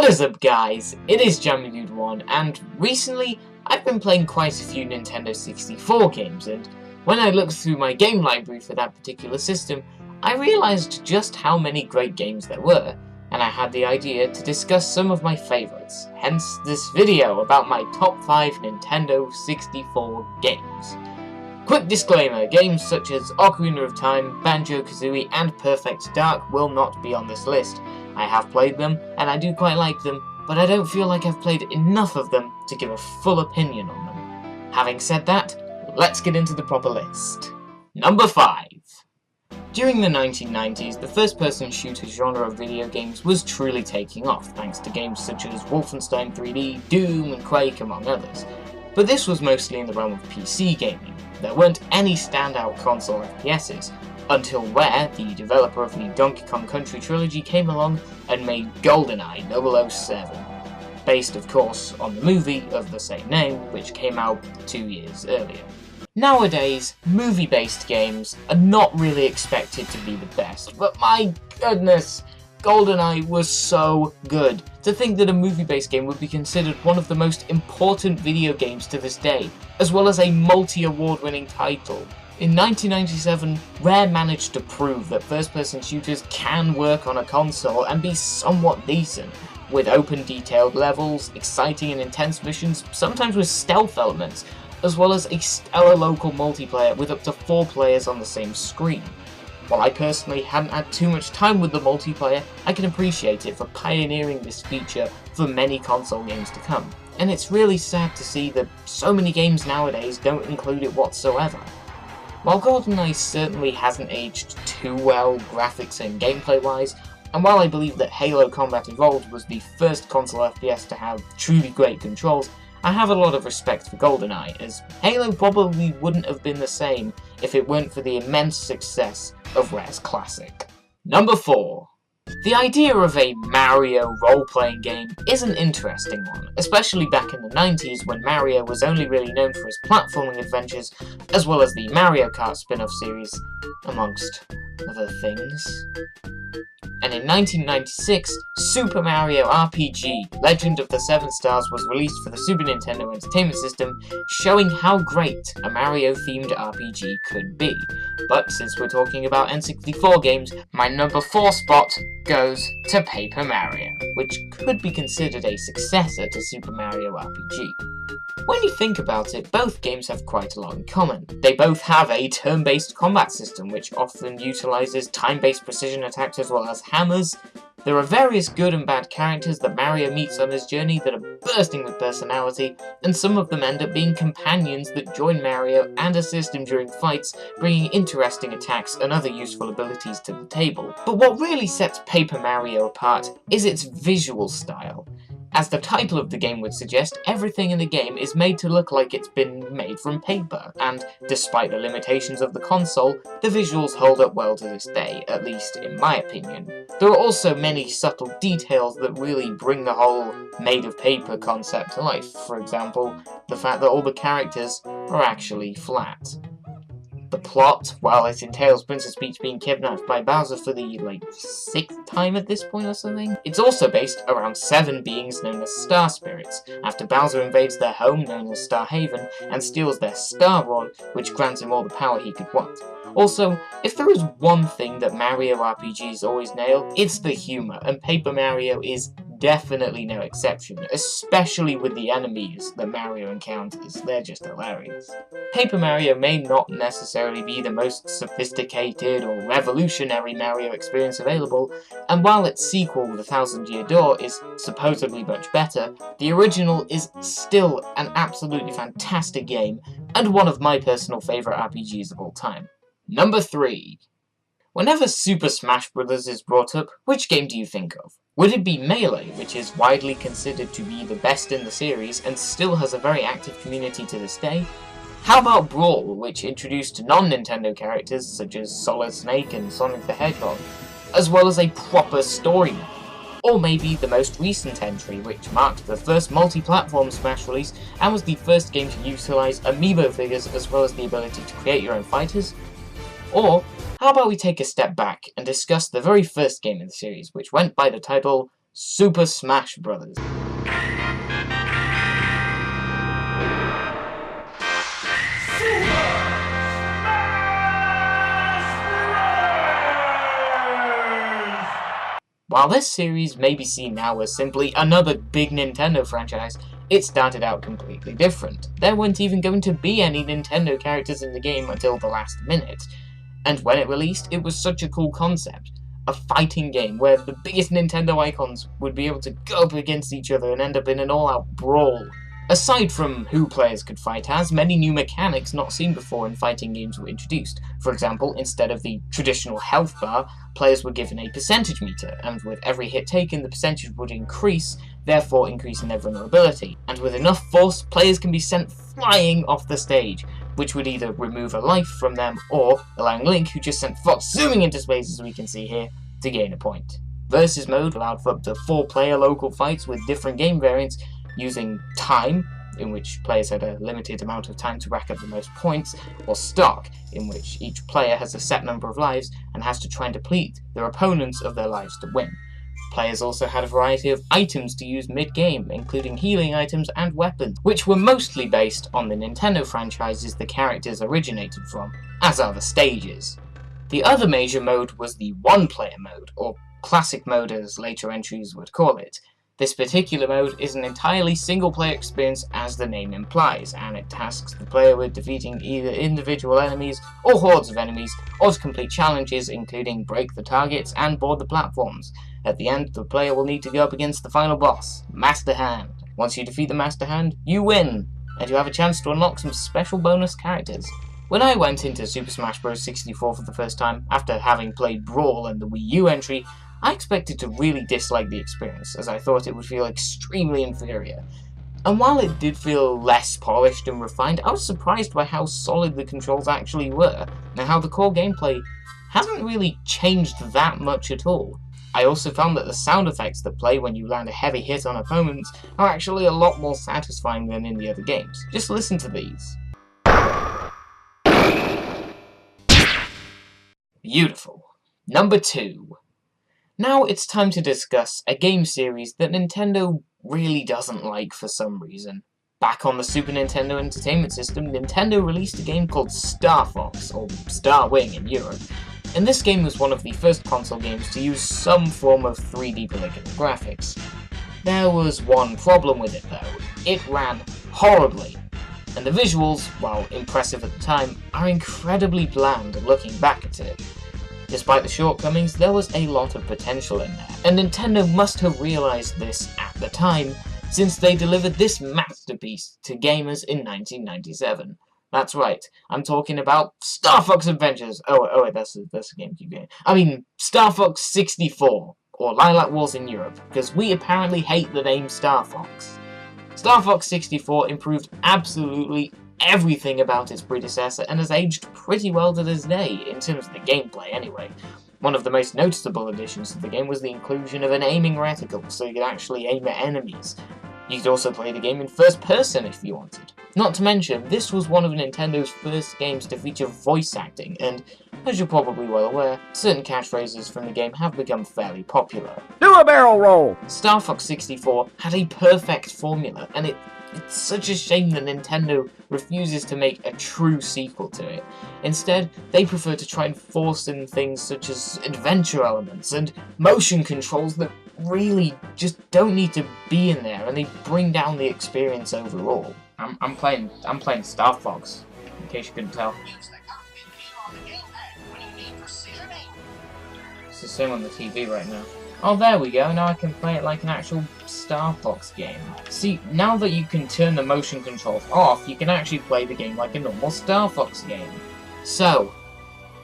What is up guys, it is JammyDude1 and recently I've been playing quite a few Nintendo 64 games, and when I looked through my game library for that particular system, I realised just how many great games there were, and I had the idea to discuss some of my favourites, hence this video about my top 5 Nintendo 64 games. Quick disclaimer, games such as Ocarina of Time, Banjo-Kazooie and Perfect Dark will not be on this list. I have played them, and I do quite like them, but I don't feel like I've played enough of them to give a full opinion on them. Having said that, let's get into the proper list. Number 5. During the 1990s, the first-person shooter genre of video games was truly taking off, thanks to games such as Wolfenstein 3D, Doom and Quake, among others. But this was mostly in the realm of PC gaming. There weren't any standout console FPSs, until Rare, the developer of the Donkey Kong Country trilogy, came along and made GoldenEye 007, based of course on the movie of the same name, which came out 2 years earlier. Nowadays, movie-based games are not really expected to be the best, but my goodness, GoldenEye was so good. To think that a movie-based game would be considered one of the most important video games to this day, as well as a multi-award winning title. In 1997, Rare managed to prove that first-person shooters can work on a console and be somewhat decent, with open detailed levels, exciting and intense missions, sometimes with stealth elements, as well as a stellar local multiplayer with up to 4 players on the same screen. While I personally hadn't had too much time with the multiplayer, I can appreciate it for pioneering this feature for many console games to come, and it's really sad to see that so many games nowadays don't include it whatsoever. While GoldenEye certainly hasn't aged too well graphics and gameplay wise, and while I believe that Halo Combat Evolved was the first console FPS to have truly great controls, I have a lot of respect for GoldenEye, as Halo probably wouldn't have been the same if it weren't for the immense success of Rare's classic. Number 4. The idea of a Mario role-playing game is an interesting one, especially back in the 90s when Mario was only really known for his platforming adventures, as well as the Mario Kart spin-off series, amongst other things. And in 1996, Super Mario RPG Legend of the Seven Stars was released for the Super Nintendo Entertainment System, showing how great a Mario-themed RPG could be. But since we're talking about N64 games, my number 4 spot goes to Paper Mario, which could be considered a successor to Super Mario RPG. When you think about it, both games have quite a lot in common. They both have a turn-based combat system, which often utilises time-based precision attacks as well as hammers. There are various good and bad characters that Mario meets on his journey that are bursting with personality, and some of them end up being companions that join Mario and assist him during fights, bringing interesting attacks and other useful abilities to the table. But what really sets Paper Mario apart is its visual style. As the title of the game would suggest, everything in the game is made to look like it's been made from paper, and despite the limitations of the console, the visuals hold up well to this day, at least in my opinion. There are also many subtle details that really bring the whole made of paper concept to life. For example, the fact that all the characters are actually flat. The plot, while it entails Princess Peach being kidnapped by Bowser for the, 6th time at this point or something, it's also based around 7 beings known as Star Spirits, after Bowser invades their home, known as Star Haven, and steals their Star Rod, which grants him all the power he could want. Also, if there is one thing that Mario RPGs always nail, it's the humour, and Paper Mario is definitely no exception, especially with the enemies that Mario encounters. They're just hilarious. Paper Mario may not necessarily be the most sophisticated or revolutionary Mario experience available, and while its sequel, The Thousand Year Door, is supposedly much better, the original is still an absolutely fantastic game, and one of my personal favourite RPGs of all time. Number 3. Whenever Super Smash Bros. Is brought up, which game do you think of? Would it be Melee, which is widely considered to be the best in the series and still has a very active community to this day? How about Brawl, which introduced non-Nintendo characters such as Solid Snake and Sonic the Hedgehog, as well as a proper story mode? Or maybe the most recent entry, which marked the first multi-platform Smash release and was the first game to utilise amiibo figures as well as the ability to create your own fighters? Or how about we take a step back and discuss the very first game in the series, which went by the title Super Smash Bros. While this series may be seen now as simply another big Nintendo franchise, it started out completely different. There weren't even going to be any Nintendo characters in the game until the last minute, and when it released, it was such a cool concept. A fighting game where the biggest Nintendo icons would be able to go up against each other and end up in an all-out brawl. Aside from who players could fight as, many new mechanics not seen before in fighting games were introduced. For example, instead of the traditional health bar, players were given a percentage meter, and with every hit taken, the percentage would increase, therefore increasing their vulnerability. And with enough force, players can be sent flying off the stage, which would either remove a life from them, or allowing Link, who just sent Fox zooming into space as we can see here, to gain a point. Versus mode allowed for up to 4-player local fights with different game variants, using time, in which players had a limited amount of time to rack up the most points, or stock, in which each player has a set number of lives and has to try and deplete their opponents of their lives to win. Players also had a variety of items to use mid-game, including healing items and weapons, which were mostly based on the Nintendo franchises the characters originated from, as are the stages. The other major mode was the one-player mode, or classic mode as later entries would call it. This particular mode is an entirely single-player experience as the name implies, and it tasks the player with defeating either individual enemies or hordes of enemies, or to complete challenges including break the targets and board the platforms. At the end, the player will need to go up against the final boss, Master Hand. Once you defeat the Master Hand, you win, and you have a chance to unlock some special bonus characters. When I went into Super Smash Bros. 64 for the first time, after having played Brawl and the Wii U entry, I expected to really dislike the experience, as I thought it would feel extremely inferior. And while it did feel less polished and refined, I was surprised by how solid the controls actually were, and how the core gameplay hasn't really changed that much at all. I also found that the sound effects that play when you land a heavy hit on opponents are actually a lot more satisfying than in the other games. Just listen to these. Beautiful. Number 2. Now it's time to discuss a game series that Nintendo really doesn't like for some reason. Back on the Super Nintendo Entertainment System, Nintendo released a game called Star Fox, or Star Wing in Europe, and this game was one of the first console games to use some form of 3D polygonal graphics. There was one problem with it though. It ran horribly, and the visuals, while impressive at the time, are incredibly bland looking back at it. Despite the shortcomings, there was a lot of potential in there, and Nintendo must have realised this at the time, since they delivered this masterpiece to gamers in 1997. That's right, I'm talking about Star Fox Adventures. Oh wait, that's a GameCube game. I mean, Star Fox 64, or Lilac Wars in Europe, because we apparently hate the name Star Fox. Star Fox 64 improved absolutely everything about its predecessor and has aged pretty well to this day, in terms of the gameplay anyway. One of the most noticeable additions to the game was the inclusion of an aiming reticle, so you could actually aim at enemies. You could also play the game in first person if you wanted. Not to mention, this was one of Nintendo's first games to feature voice acting, and, as you're probably well aware, certain catchphrases from the game have become fairly popular. Do a barrel roll! Star Fox 64 had a perfect formula, and it's such a shame that Nintendo refuses to make a true sequel to it. Instead, they prefer to try and force in things such as adventure elements and motion controls that really just don't need to be in there, and they bring down the experience overall. I'm playing Star Fox, in case you couldn't tell. It's the same on the TV right now. Oh, there we go, now I can play it like an actual Star Fox game. See, now that you can turn the motion controls off, you can actually play the game like a normal Star Fox game. So,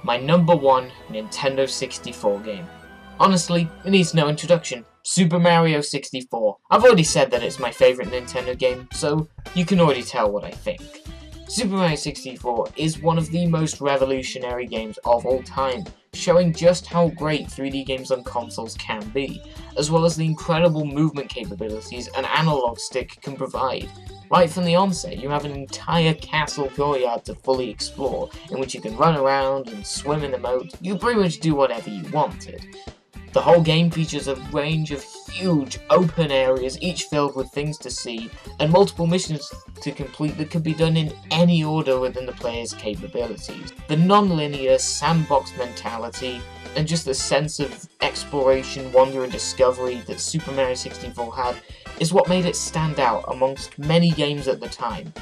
my number 1 Nintendo 64 game. Honestly, it needs no introduction. Super Mario 64. I've already said that it's my favourite Nintendo game, so you can already tell what I think. Super Mario 64 is one of the most revolutionary games of all time, showing just how great 3D games on consoles can be, as well as the incredible movement capabilities an analog stick can provide. Right from the onset, you have an entire castle courtyard to fully explore, in which you can run around and swim in the moat. You pretty much do whatever you wanted. The whole game features a range of huge open areas, each filled with things to see, and multiple missions to complete that could be done in any order within the player's capabilities. The non-linear sandbox mentality, and just the sense of exploration, wonder and discovery that Super Mario 64 had, is what made it stand out amongst many games at the time,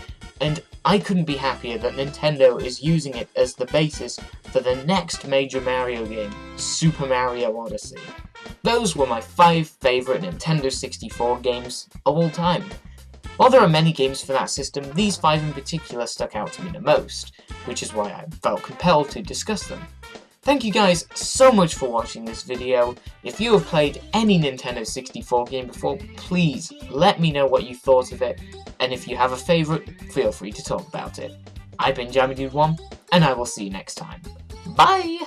and I couldn't be happier that Nintendo is using it as the basis for the next major Mario game, Super Mario Odyssey. Those were my 5 favourite Nintendo 64 games of all time. While there are many games for that system, these 5 in particular stuck out to me the most, which is why I felt compelled to discuss them. Thank you guys so much for watching this video. If you have played any Nintendo 64 game before, please let me know what you thought of it, and if you have a favourite, feel free to talk about it. I've been JammyDude1, and I will see you next time. Bye!